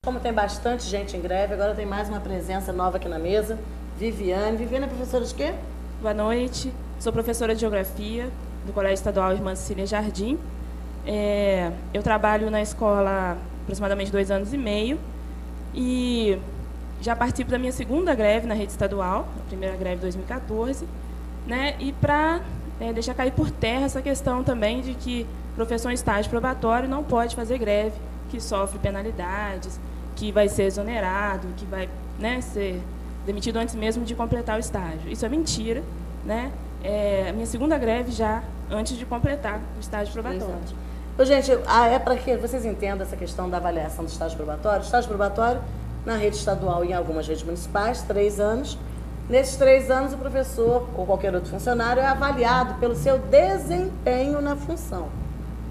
Como tem bastante gente em greve, agora tem mais uma presença nova aqui na mesa. Viviane. Viviane é professora de quê? Boa noite. Sou professora de Geografia do Colégio Estadual Irmã Cecília Jardim. Eu trabalho na escola há aproximadamente 2 anos e meio e já participo da minha segunda greve na rede estadual, a primeira greve de 2014, né? E para deixar cair por terra essa questão também de que professor em estágio probatório não pode fazer greve, que sofre penalidades, que vai ser exonerado, que vai, né, ser demitido antes mesmo de completar o estágio. Isso é mentira, né? A minha segunda greve já antes de completar o estágio probatório. Gente, é para que vocês entendam essa questão da avaliação do estágio probatório. Estágio probatório, na rede estadual e em algumas redes municipais, 3 anos. Nesses 3 anos, o professor ou qualquer outro funcionário é avaliado pelo seu desempenho na função.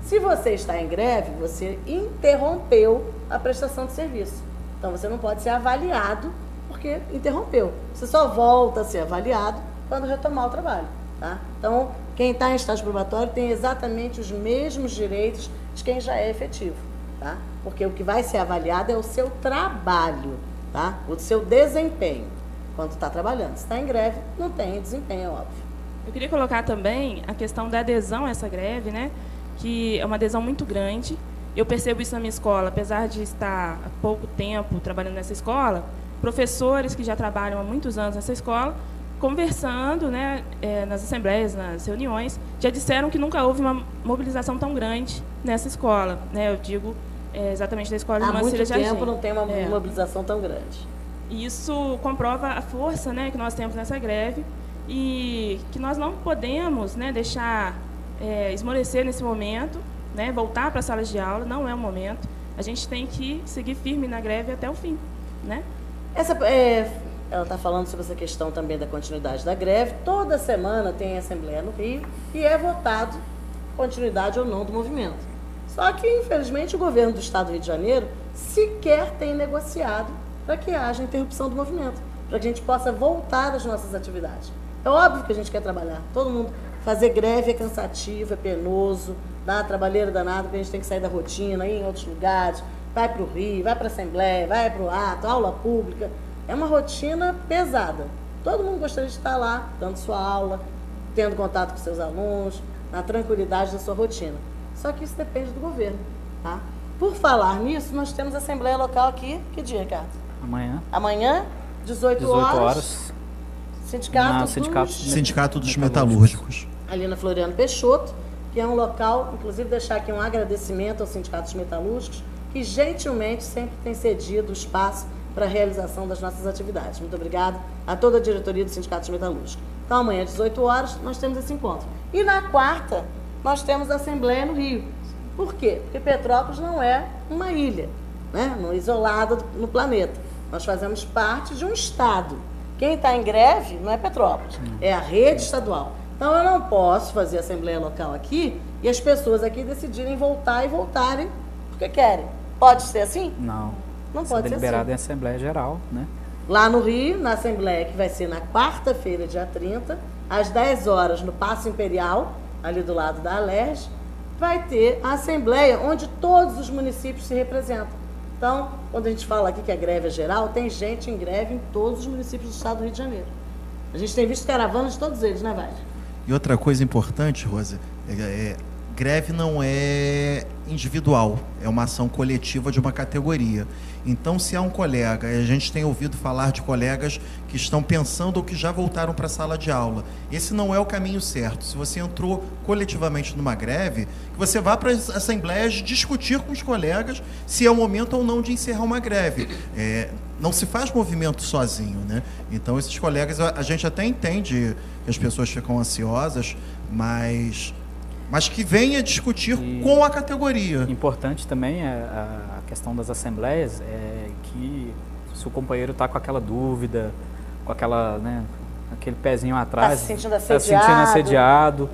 Se você está em greve, você interrompeu a prestação de serviço. Então, você não pode ser avaliado porque interrompeu. Você só volta a ser avaliado quando retomar o trabalho. Tá? Então, quem está em estágio probatório tem exatamente os mesmos direitos de quem já é efetivo. Tá? Porque o que vai ser avaliado é o seu trabalho, tá? O seu desempenho quando está trabalhando. Se está em greve, não tem desempenho, é óbvio. Eu queria colocar também a questão da adesão a essa greve, né? Que é uma adesão muito grande. Eu percebo isso na minha escola, apesar de estar há pouco tempo trabalhando nessa escola, professores que já trabalham há muitos anos nessa escola, conversando, né, nas assembleias, nas reuniões, já disseram que nunca houve uma mobilização tão grande nessa escola, né? Eu digo exatamente da escola de Irmã Cecília Jardim. Há muito tempo não tem uma mobilização tão grande. Isso comprova a força, né, que nós temos nessa greve e que nós não podemos, né, deixar esmorecer nesse momento, né, voltar para as salas de aula, não é o momento. A gente tem que seguir firme na greve até o fim, né? Ela está falando sobre essa questão também da continuidade da greve. Toda semana tem assembleia no Rio e é votado continuidade ou não do movimento. Só que, infelizmente, o governo do Estado do Rio de Janeiro sequer tem negociado para que haja interrupção do movimento, para que a gente possa voltar às nossas atividades. É óbvio que a gente quer trabalhar. Todo mundo fazer greve é cansativo, é penoso, dá uma trabalheira danada, porque a gente tem que sair da rotina, ir em outros lugares, vai para o Rio, vai para a assembleia, vai para o ato, aula pública. É uma rotina pesada. Todo mundo gostaria de estar lá, dando sua aula, tendo contato com seus alunos, na tranquilidade da sua rotina. Só que isso depende do governo, tá? Por falar nisso, nós temos a Assembleia Local aqui. Que dia, Ricardo? Amanhã. Amanhã, 18 horas. Sindicato dos Metalúrgicos. Ali na Floriano Peixoto, que é um local, inclusive deixar aqui um agradecimento ao Sindicato dos Metalúrgicos, que gentilmente sempre tem cedido o espaço para a realização das nossas atividades. Muito obrigada a toda a diretoria do Sindicato dos Metalúrgicos. Então, amanhã, às 18 horas, nós temos esse encontro. E na quarta, nós temos a Assembleia no Rio. Por quê? Porque Petrópolis não é uma ilha, né? Isolada no planeta. Nós fazemos parte de um estado. Quem está em greve não é Petrópolis, é a rede estadual. Então, eu não posso fazer Assembleia Local aqui e as pessoas aqui decidirem voltar e voltarem porque querem. Pode ser assim? Não. Não pode ser deliberado assim. em Assembleia Geral, né? Lá no Rio, na Assembleia, que vai ser na quarta-feira, dia 30, às 10 horas, no Paço Imperial, ali do lado da Alerj, vai ter a Assembleia, onde todos os municípios se representam. Então, quando a gente fala aqui que a greve é geral, tem gente em greve em todos os municípios do estado do Rio de Janeiro. A gente tem visto caravanas de todos eles, né, Vale? E outra coisa importante, Rose, greve não é individual, é uma ação coletiva de uma categoria. Então, se há um colega, a gente tem ouvido falar de colegas que estão pensando ou que já voltaram para a sala de aula, esse não é o caminho certo. Se você entrou coletivamente numa greve, que você vá para as assembleias discutir com os colegas se é o momento ou não de encerrar uma greve. Não se faz movimento sozinho, né? Então, esses colegas, a gente até entende que as pessoas ficam ansiosas, mas que venha discutir com a categoria. Importante também a questão das assembleias, que se o companheiro está com aquela dúvida, com aquela, né, aquele pezinho atrás, está se sentindo assediado,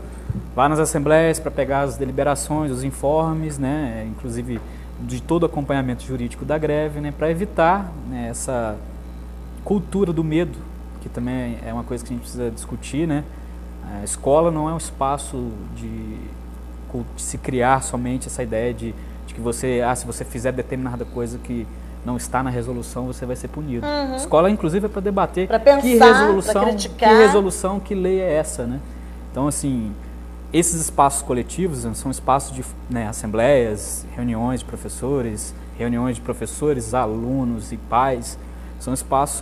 vá nas assembleias para pegar as deliberações, os informes, né, inclusive de todo o acompanhamento jurídico da greve, né, para evitar, né, essa cultura do medo, que também é uma coisa que a gente precisa discutir, né? A escola não é um espaço de se criar somente essa ideia de que você, se você fizer determinada coisa que não está na resolução, você vai ser punido. Escola, inclusive, é para debater Pra pensar, que resolução, pra criticar. que resolução, que lei é essa, né? Então, assim, esses espaços coletivos, né, são espaços de, né, assembleias, reuniões de professores, alunos e pais, são espaços,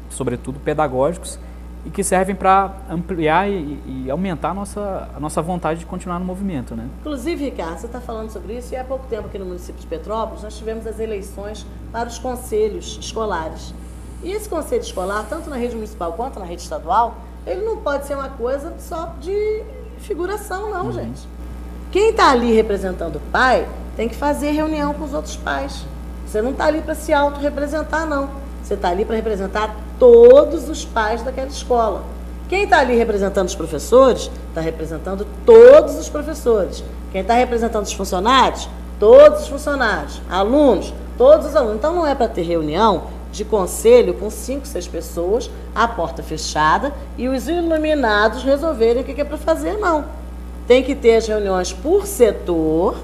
sobretudo pedagógicos, e que servem para ampliar e aumentar a nossa vontade de continuar no movimento, né? Inclusive, Ricardo, você está falando sobre isso, e há pouco tempo aqui no município de Petrópolis nós tivemos as eleições para os conselhos escolares. E esse conselho escolar, tanto na rede municipal quanto na rede estadual, ele não pode ser uma coisa só de figuração, não, gente. Quem está ali representando o pai tem que fazer reunião com os outros pais. Você não está ali para se autorrepresentar, não. Você está ali para representar todos os pais daquela escola. Quem está ali representando os professores, está representando todos os professores. Quem está representando os funcionários, todos os funcionários. Alunos, todos os alunos. Então não é para ter reunião de conselho com 5, 6 pessoas, a porta fechada, e os iluminados resolverem o que é para fazer, não. Tem que ter as reuniões por setor,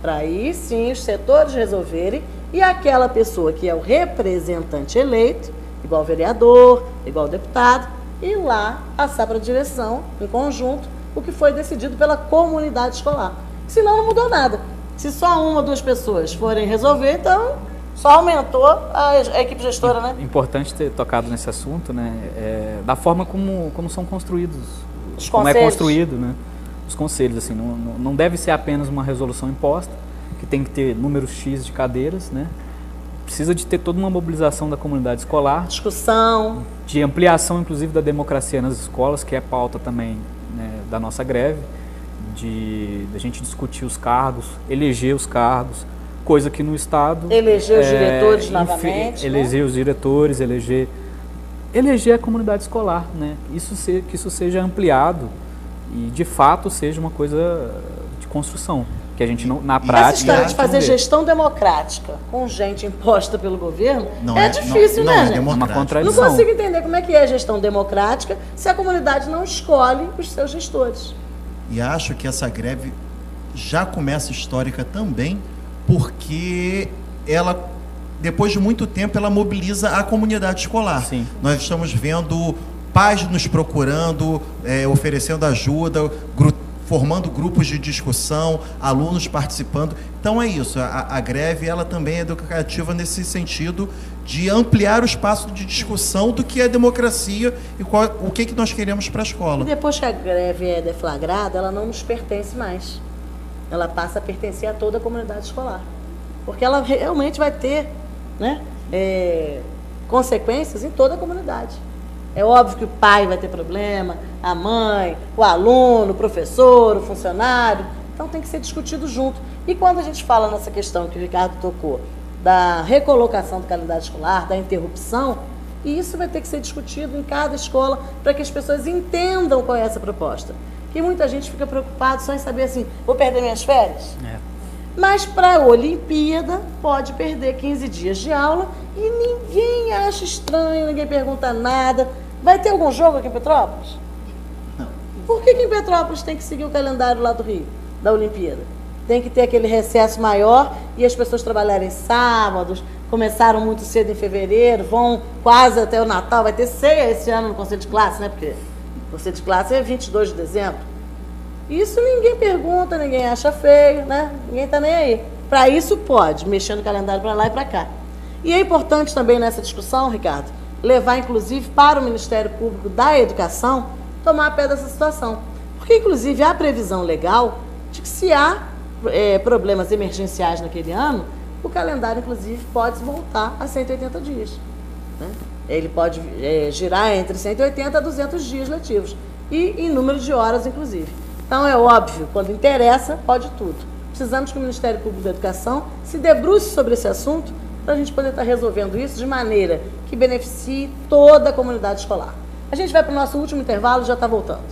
para aí sim os setores resolverem, e aquela pessoa que é o representante eleito, igual vereador, igual deputado, ir lá passar para a direção, em conjunto, o que foi decidido pela comunidade escolar. Senão não mudou nada. Se só 1 ou 2 pessoas forem resolver, então só aumentou a equipe gestora, né? Importante ter tocado nesse assunto, né? Da forma como são construídos, Os como é conselhos. construído, né? Os conselhos, assim, não deve ser apenas uma resolução imposta, que tem que ter número X de cadeiras, né? Precisa de ter toda uma mobilização da comunidade escolar, Discussão. de ampliação, inclusive, da democracia nas escolas, que é pauta também, né, da nossa greve, da gente discutir os cargos, eleger os cargos, coisa que no Estado... Eleger os diretores novamente. Eleger os diretores, eleger a comunidade escolar, né? Que isso seja ampliado e, de fato, seja uma coisa de construção, que a gente, na prática... Essa história de fazer não vê. gestão democrática com gente imposta pelo governo Não é difícil, não né, é gente? É uma democrático. Não contradição. consigo entender como é que é a gestão democrática se a comunidade não escolhe os seus gestores. E acho que essa greve já começa histórica também, porque ela, depois de muito tempo, ela mobiliza a comunidade escolar. Sim. Nós estamos vendo pais nos procurando, oferecendo ajuda, formando grupos de discussão, alunos participando. Então é isso, a greve ela também é educativa nesse sentido de ampliar o espaço de discussão do que é democracia e o que nós queremos para a E escola. depois que a greve é deflagrada, ela não nos pertence mais. Ela passa a pertencer a toda a comunidade escolar. Porque ela realmente vai ter, né, consequências em toda a comunidade. É óbvio que o pai vai ter problema, a mãe, o aluno, o professor, o funcionário. Então tem que ser discutido junto. E quando a gente fala nessa questão que o Ricardo tocou, da recolocação do calendário escolar, da interrupção, e isso vai ter que ser discutido em cada escola para que as pessoas entendam qual é essa proposta. Que muita gente fica preocupada só em saber assim, vou perder minhas férias? Mas para a Olimpíada pode perder 15 dias de aula e ninguém acha estranho, ninguém pergunta nada. Vai ter algum jogo aqui em Petrópolis? Não. Por que em Petrópolis tem que seguir o calendário lá do Rio, da Olimpíada? Tem que ter aquele recesso maior e as pessoas trabalharem sábados, começaram muito cedo em fevereiro, vão quase até o Natal, vai ter ceia esse ano no Conselho de Classe, né? Porque o Conselho de Classe é 22 de dezembro. Isso ninguém pergunta, ninguém acha feio, né? Ninguém está nem aí. Para isso pode, mexer no calendário para lá e para cá. E é importante também nessa discussão, Ricardo, levar inclusive para o Ministério Público da Educação tomar pé dessa situação. Porque inclusive há previsão legal de que se há problemas emergenciais naquele ano, o calendário inclusive pode voltar a 180 dias. Né? Ele pode girar entre 180 a 200 dias letivos. E em número de horas inclusive. Então é óbvio, quando interessa, pode tudo. Precisamos que o Ministério Público da Educação se debruce sobre esse assunto para a gente poder estar resolvendo isso de maneira que beneficie toda a comunidade escolar. A gente vai para o nosso último intervalo e já está voltando.